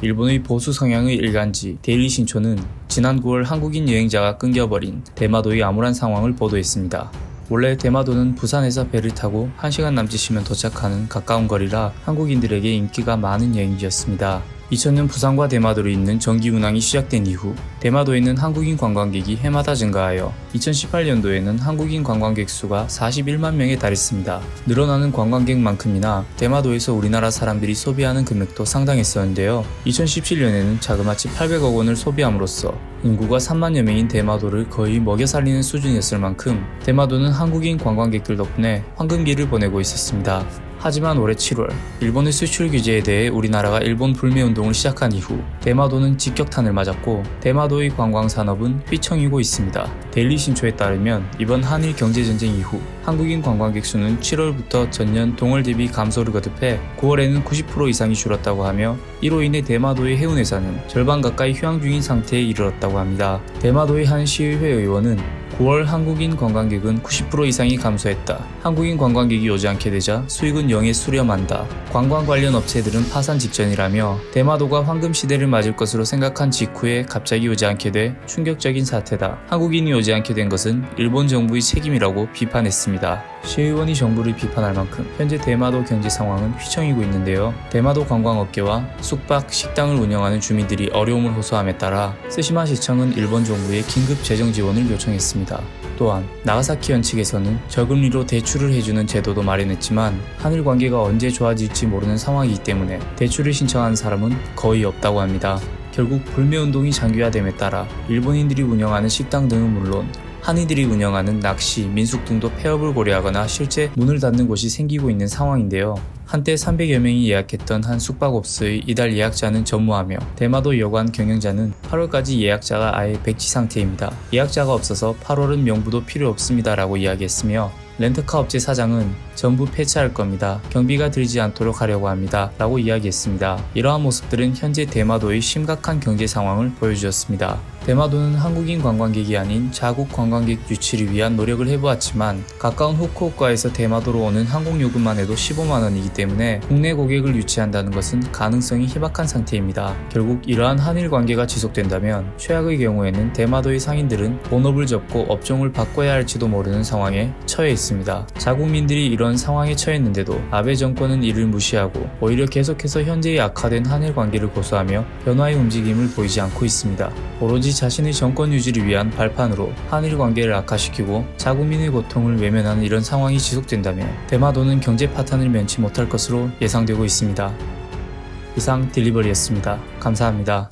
일본의 보수 성향의 일간지 데일리 신초는 지난 9월 한국인 여행자가 끊겨버린 대마도의 암울한 상황을 보도했습니다. 원래 대마도는 부산에서 배를 타고 1시간 남짓이면 도착하는 가까운 거리라 한국인들에게 인기가 많은 여행지였습니다. 2000년 부산과 대마도로 있는 정기 운항이 시작된 이후 대마도에 있는 한국인 관광객이 해마다 증가하여 2018년도에는 한국인 관광객 수가 41만 명에 달했습니다. 늘어나는 관광객만큼이나 대마도에서 우리나라 사람들이 소비하는 금액도 상당했었는데요. 2017년에는 자그마치 800억 원을 소비함으로써 인구가 3만여 명인 대마도를 거의 먹여 살리는 수준이었을 만큼 대마도는 한국인 관광객들 덕분에 황금기를 보내고 있었습니다. 하지만 올해 7월 일본의 수출 규제에 대해 우리나라가 일본 불매 운동을 시작한 이후 대마도는 직격탄을 맞았고 대마도의 관광 산업은 휘청이고 있습니다. 데일리 신초에 따르면 이번 한일 경제전쟁 이후 한국인 관광객 수는 7월부터 전년 동월 대비 감소를 거듭해 9월에는 90% 이상이 줄었다고 하며 이로 인해 대마도의 해운회사는 절반 가까이 휴양 중인 상태에 이르렀다고 합니다. 대마도의 한 시의회 의원은 9월 한국인 관광객은 90% 이상이 감소했다. 한국인 관광객이 오지 않게 되자 수익은 영에 수렴한다. 관광 관련 업체들은 파산 직전이라며 대마도가 황금 시대를 맞을 것으로 생각한 직후에 갑자기 오지 않게 돼 충격적인 사태다. 한국인이 오지 않게 된 것은 일본 정부의 책임이라고 비판했습니다. 시의원이 정부를 비판할 만큼 현재 대마도 경제 상황은 휘청이고 있는데요. 대마도 관광업계와 숙박, 식당을 운영하는 주민들이 어려움을 호소함에 따라 스시마 시청은 일본 정부에 긴급 재정 지원을 요청했습니다. 또한 나가사키현 측에서는 저금리로 대출을 해주는 제도도 마련했지만 한일 관계가 언제 좋아질지 모르는 상황이기 때문에 대출을 신청한 사람은 거의 없다고 합니다. 결국 불매운동이 장기화됨에 따라 일본인들이 운영하는 식당 등은 물론 한인들이 운영하는 낚시, 민숙 등도 폐업을 고려하거나 실제 문을 닫는 곳이 생기고 있는 상황인데요. 한때 300여 명이 예약했던 한 숙박업소의 이달 예약자는 전무하며 대마도 여관 경영자는 8월까지 예약자가 아예 백지 상태입니다. 예약자가 없어서 8월은 명부도 필요 없습니다 라고 이야기했으며 렌터카 업체 사장은 전부 폐차할 겁니다. 경비가 들지 않도록 하려고 합니다 라고 이야기했습니다. 이러한 모습들은 현재 대마도의 심각한 경제 상황을 보여주었습니다. 대마도는 한국인 관광객이 아닌 자국 관광객 유치를 위한 노력을 해보았지만 가까운 후쿠오카에서 대마도로 오는 항공요금만 해도 15만원이기 때문에 국내 고객을 유치한다는 것은 가능성이 희박한 상태입니다. 결국 이러한 한일 관계가 지속된다면 최악의 경우에는 대마도의 상인들은 본업을 접고 업종을 바꿔야 할지도 모르는 상황에 처해 있습니다. 자국민들이 이런 상황에 처했는데도 아베 정권은 이를 무시하고 오히려 계속해서 현재의 악화된 한일 관계를 고수하며 변화의 움직임을 보이지 않고 있습니다. 오로지 자신의 정권 유지를 위한 발판으로 한일 관계를 악화시키고 자국민의 고통을 외면하는 이런 상황이 지속된다면 대마도는 경제 파탄을 면치 못할 것으로 예상되고 있습니다. 이상 딜리버리였습니다. 감사합니다.